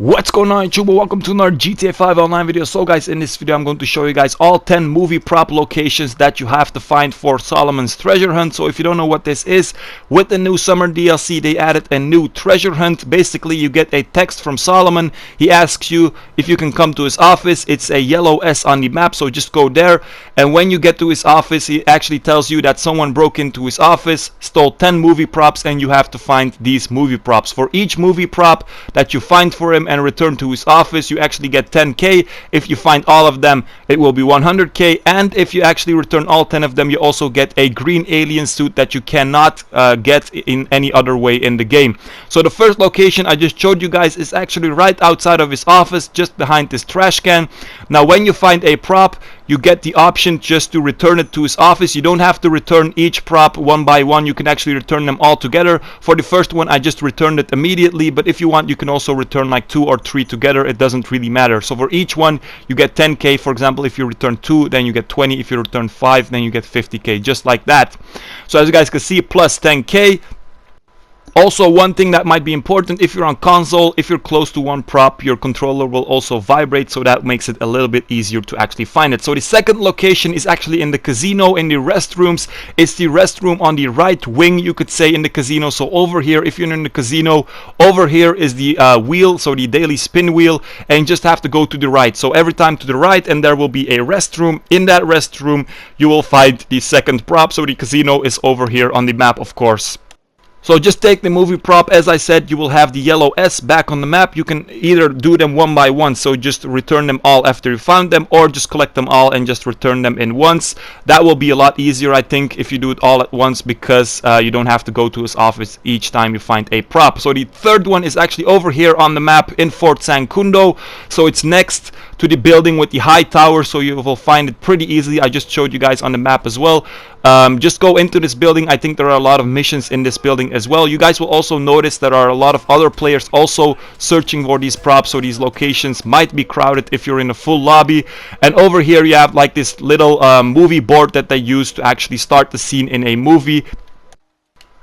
What's going on, YouTube? Welcome to another GTA 5 online video. So guys, in this video I'm going to show you guys all 10 movie prop locations that you have to find for Solomon's treasure hunt. So if you don't know what this is, with the new summer DLC they added a new treasure hunt. Basically you get a text from Solomon. He asks you if you can come to his office. It's a yellow S on the map, so just go there, and when you get to his office he actually tells you that someone broke into his office, stole 10 movie props, and you have to find these movie props. For each movie prop that you find for him and return to his office, you actually get 10k. If you find all of them, it will be 100k, and if you actually return all 10 of them, you also get a green alien suit that you cannot get in any other way in the game. So the first location I just showed you guys is actually right outside of his office, just behind this trash can. Now when you find a prop, you get the option just to return it to his office. You don't have to return each prop one by one. You can actually return them all together. For the first one I just returned it immediately, but if you want you can also return like 2 or 3 together. It doesn't really matter. So for each one you get 10k. For example, if you return 2 then you get 20. If you return 5 then you get 50k, just like that. So as you guys can see, plus 10k. Also, one thing that might be important, if you're on console, if you're close to one prop, your controller will also vibrate, so that makes it a little bit easier to actually find it. So the second location is actually in the casino, in the restrooms. It's the restroom on the right wing, you could say, in the casino. So over here, if you're in the casino, over here is the wheel, so the daily spin wheel, and you just have to go to the right. So every time to the right, and there will be a restroom. In that restroom you will find the second prop. So the casino is over here on the map, of course. So just take the movie prop. As I said, you will have the yellow S back on the map. You can either do them one by one, so just return them all after you found them, or just collect them all and just return them in once. That will be a lot easier, I think, if you do it all at once, because you don't have to go to his office each time you find a prop. So the third one is actually over here on the map in Fort Sancundo. So it's next to the building with the high tower, so you will find it pretty easily. I just showed you guys on the map as well. Just go into this building. I think there are a lot of missions in this building as well. You guys will also notice there are a lot of other players also searching for these props, so these locations might be crowded if you're in a full lobby. And over here you have like this little movie board that they use to actually start the scene in a movie.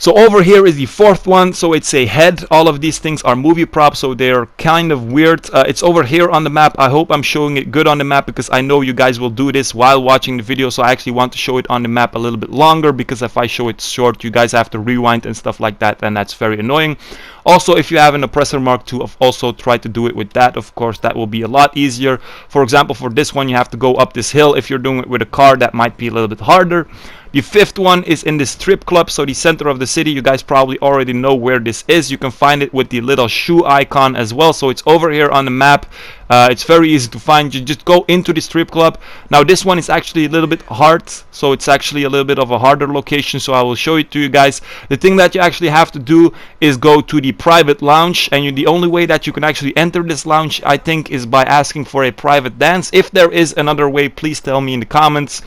So over here is the fourth one, so it's a head. All of these things are movie props, so they're kind of weird. It's over here on the map. I hope I'm showing it good on the map, because I know you guys will do this while watching the video, so I actually want to show it on the map a little bit longer, because if I show it short you guys have to rewind and stuff like that, and that's very annoying. Also, if you have an oppressor Mark II, also try to do it with that. Of course, that will be a lot easier. For example, for this one you have to go up this hill. If you're doing it with a car, that might be a little bit harder. The fifth one is in the strip club, so the center of the city. You guys probably already know where this is. You can find it with the little shoe icon as well, so it's over here on the map. It's very easy to find. You just go into the strip club. Now this one is actually a little bit hard, so it's actually a little bit of a harder location, so I will show it to you guys. The thing that you actually have to do is go to the private lounge, and the only way that you can actually enter this lounge, I think, is by asking for a private dance. If there is another way, please tell me in the comments.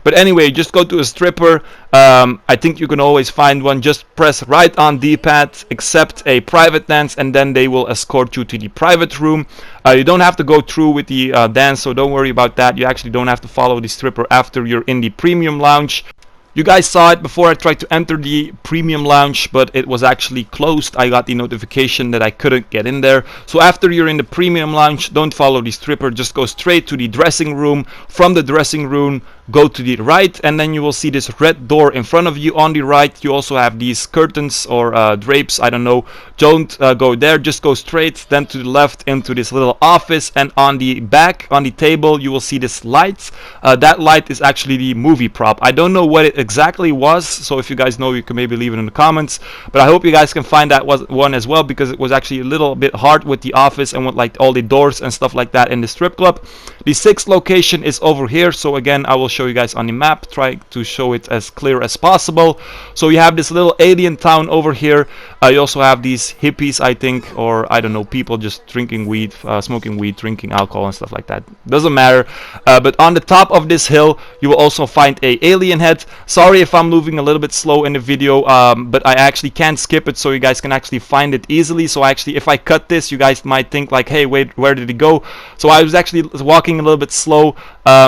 But anyway, just go to a stripper. I think you can always find one. Just press right on D-pad, accept a private dance, and then they will escort you to the private room. You don't have to go through with the dance, so don't worry about that. You actually don't have to follow the stripper after you're in the premium lounge. You guys saw it before. I tried to enter the premium lounge, but it was actually closed. I got the notification that I couldn't get in there. So after you're in the premium lounge, don't follow the stripper. Just go straight to the dressing room. From the dressing room, go to the right, and then you will see this red door in front of you. On the right, you also have these curtains or drapes. I don't know. Don't go there. Just go straight, then to the left into this little office. And on the back, on the table, you will see this light. That light is actually the movie prop. I don't know what it exactly was, so if you guys know you can maybe leave it in the comments, but I hope you guys can find that one as well, because it was actually a little bit hard with the office and with like all the doors and stuff like that in the strip club. The sixth location is over here, so again I will show you guys on the map, try to show it as clear as possible. So you have this little alien town over here. You also have these hippies, I think, or I don't know, people just drinking weed, smoking weed, drinking alcohol and stuff like that. Doesn't matter. But on the top of this hill you will also find a alien head. Sorry if I'm moving a little bit slow in the video, but I actually can't skip it, so you guys can actually find it easily. So actually, if I cut this, you guys might think like, hey, wait, where did it go? So I was actually walking a little bit slow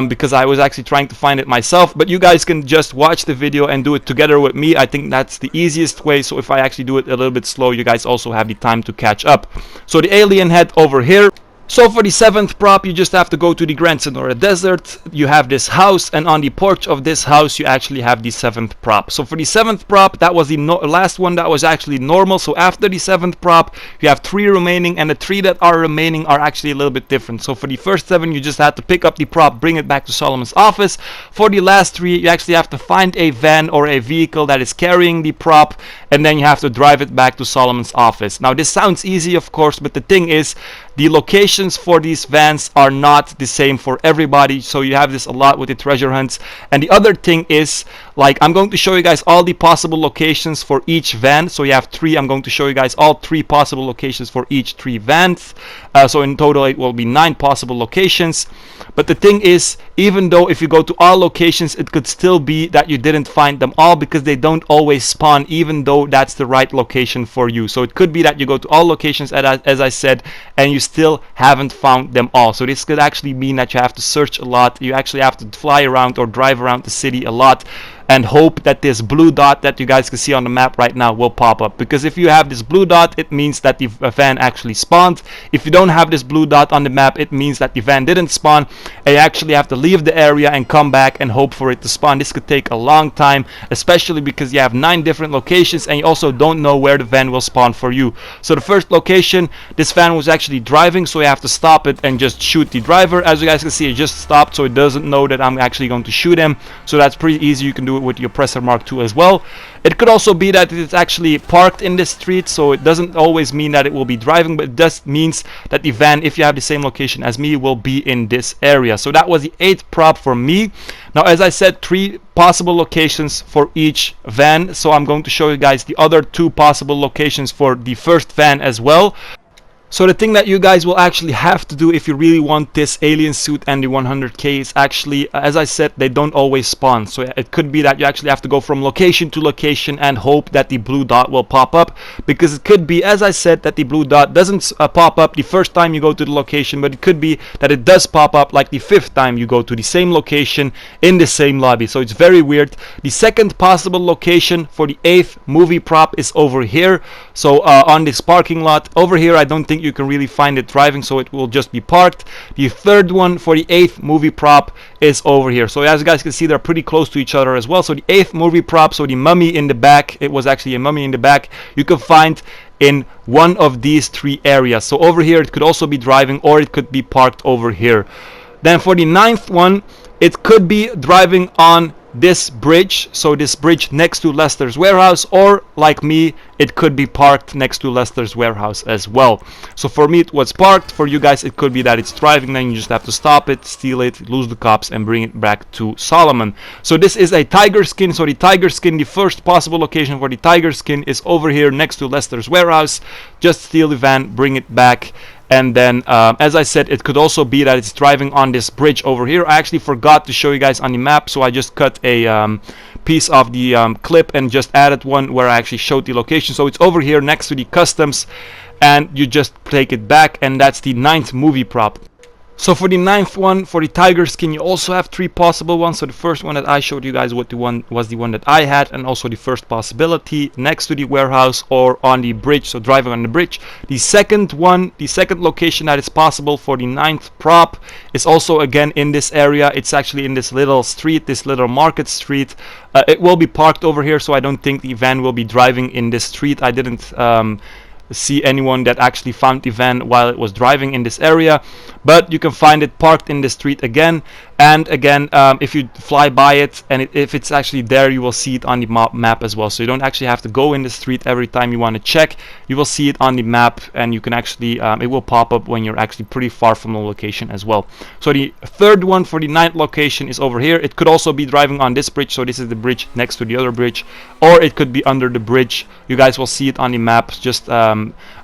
because I was actually trying to find it myself, but you guys can just watch the video and do it together with me. I think that's the easiest way. So if I actually do it a little little bit slow, you guys also have the time to catch up. So the alien head over here. So for the 7th prop, you just have to go to the Grand Sonora Desert. You have this house, and on the porch of this house, you actually have the 7th prop. So for the 7th prop, that was the last one that was actually normal. So after the 7th prop, you have 3 remaining, and the 3 that are remaining are actually a little bit different. So for the first 7, you just had to pick up the prop, bring it back to Solomon's office. For the last 3, you actually have to find a van or a vehicle that is carrying the prop, and then you have to drive it back to Solomon's office. Now this sounds easy, of course, but the thing is, the locations for these vans are not the same for everybody, so you have this a lot with the treasure hunts. And the other thing is, like, I'm going to show you guys all the possible locations for each van. So you have 3. I'm going to show you guys all 3 possible locations for each 3 vans. So in total it will be 9 possible locations. But the thing is, even though if you go to all locations, it could still be that you didn't find them all, because they don't always spawn, even though that's the right location for you. So it could be that you go to all locations, as I said, and you still haven't found them all. So this could actually mean that you have to search a lot. You actually have to fly around or drive around the city a lot, and hope that this blue dot that you guys can see on the map right now will pop up. Because if you have this blue dot, it means that the van actually spawned. If you don't have this blue dot on the map, it means that the van didn't spawn, and you actually have to leave the area and come back and hope for it to spawn. This could take a long time, especially because you have 9 different locations, and you also don't know where the van will spawn for you. So the first location, this van was actually driving, so you have to stop it and just shoot the driver. As you guys can see, it just stopped, so it doesn't know that I'm actually going to shoot him. So that's pretty easy. You can do it with your Presser Mark II as well. It could also be that it's actually parked in this street, so it doesn't always mean that it will be driving, but it just means that the van, if you have the same location as me, will be in this area. So that was the 8th prop for me. Now, as I said, 3 possible locations for each van, so I'm going to show you guys the other 2 possible locations for the first van as well. So the thing that you guys will actually have to do if you really want this alien suit and the 100k is actually, as I said, they don't always spawn. So it could be that you actually have to go from location to location and hope that the blue dot will pop up. Because it could be, as I said, that the blue dot doesn't pop up the first time you go to the location, but it could be that it does pop up like the 5th time you go to the same location in the same lobby. So it's very weird. The second possible location for the 8th movie prop is over here. So on this parking lot over here, I don't think you can really find it driving, so it will just be parked. The third one for the 8th movie prop is over here. So as you guys can see, they're pretty close to each other as well. So the 8th movie prop, so the mummy in the back, it was actually a mummy in the back, you can find in one of these 3 areas. So over here it could also be driving, or it could be parked over here. Then for the 9th one, it could be driving on this bridge, so this bridge next to Lester's warehouse, or like me, it could be parked next to Lester's warehouse as well. So for me it was parked. For you guys it could be that it's driving, then you just have to stop it, steal it, lose the cops, and bring it back to Solomon. So this is a tiger skin. So the tiger skin, the first possible location for the tiger skin is over here next to Lester's warehouse. Just steal the van, bring it back. And then, as I said, it could also be that it's driving on this bridge over here. I actually forgot to show you guys on the map, so I just cut a piece of the clip and just added one where I actually showed the location. So it's over here next to the customs, and you just take it back, and that's the 9th movie prop. So for the 9th one, for the tiger skin, you also have 3 possible ones. So the first one that I showed you guys was the one that I had, and also the first possibility next to the warehouse or on the bridge, so driving on the bridge. The second one, the second location that is possible for the 9th prop is also again in this area. It's actually in this little street, this little market street. It will be parked over here, so I don't think the van will be driving in this street. I didn't see anyone that actually found the van while it was driving in this area, but you can find it parked in the street again. And again, if you fly by it, and if it's actually there, you will see it on the map as well. So you don't actually have to go in the street every time you want to check. You will see it on the map, and you can actually it will pop up when you're actually pretty far from the location as well. So the third one for the 9th location is over here. It could also be driving on this bridge, so this is the bridge next to the other bridge, or it could be under the bridge. You guys will see it on the map. Just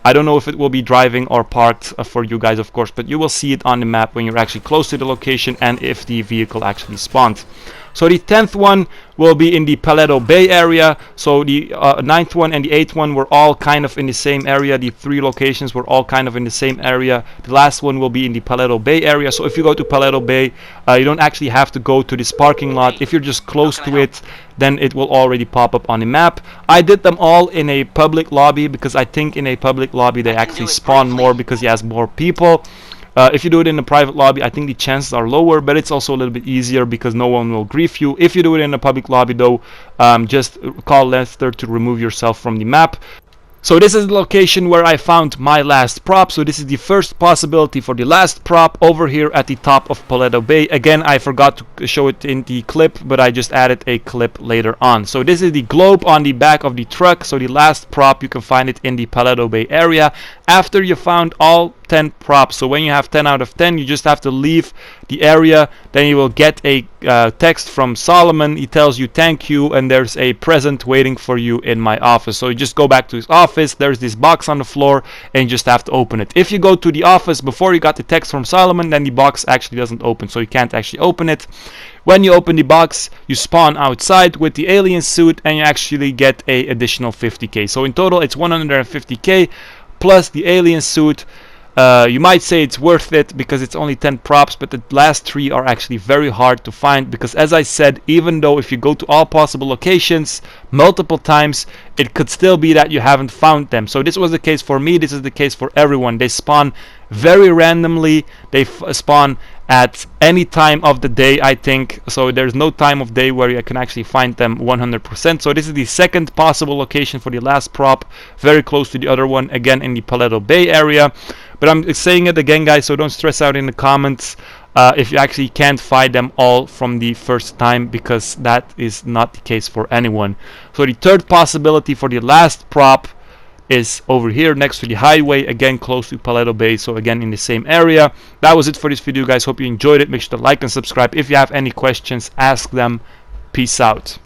I don't know if it will be driving or parked for you guys, of course, but you will see it on the map when you're actually close to the location and if the vehicle actually spawned. So the 10th one will be in the Paleto Bay area. So the 9th one and the 8th one were all kind of in the same area. The 3 locations were all kind of in the same area. The last one will be in the Paleto Bay area. So if you go to Paleto Bay, you don't actually have to go to this parking lot. If you're just close to it, then it will already pop up on the map. I did them all in a public lobby because I think in a public lobby they actually spawn more because he has more people. If you do it in a private lobby, I think the chances are lower, but it's also a little bit easier because no one will grief you. If you do it in a public lobby though, just call Lester to remove yourself from the map. So this is the location where I found my last prop. So this is the first possibility for the last prop over here at the top of Paleto Bay. Again, I forgot to show it in the clip, but I just added a clip later on. So this is the globe on the back of the truck. So the last prop, you can find it in the Paleto Bay area after you found all 10 props. So when you have 10 out of 10, you just have to leave the area. Then you will get a text from Solomon. He tells you thank you, and there's a present waiting for you in my office. So you just go back to his office. There's this box on the floor, and you just have to open it. If you go to the office before you got the text from Solomon, then the box actually doesn't open, so you can't actually open it. When you open the box, you spawn outside with the alien suit, and you actually get a additional 50k. So in total, it's 150k plus the alien suit. You might say it's worth it because it's only 10 props, but the last 3 are actually very hard to find because, as I said, even though if you go to all possible locations multiple times, it could still be that you haven't found them. So this was the case for me, this is the case for everyone. They spawn very randomly, they spawn at any time of the day, I think. So there's no time of day where you can actually find them 100%. So this is the second possible location for the last prop, very close to the other one, again in the Paleto Bay area. But I'm saying it again, guys, so don't stress out in the comments if you actually can't find them all from the first time, because that is not the case for anyone. So the third possibility for the last prop is over here next to the highway, again close to Paleto Bay, so again in the same area. That was it for this video, guys. Hope you enjoyed it. Make sure to like and subscribe. If you have any questions, ask them. Peace out.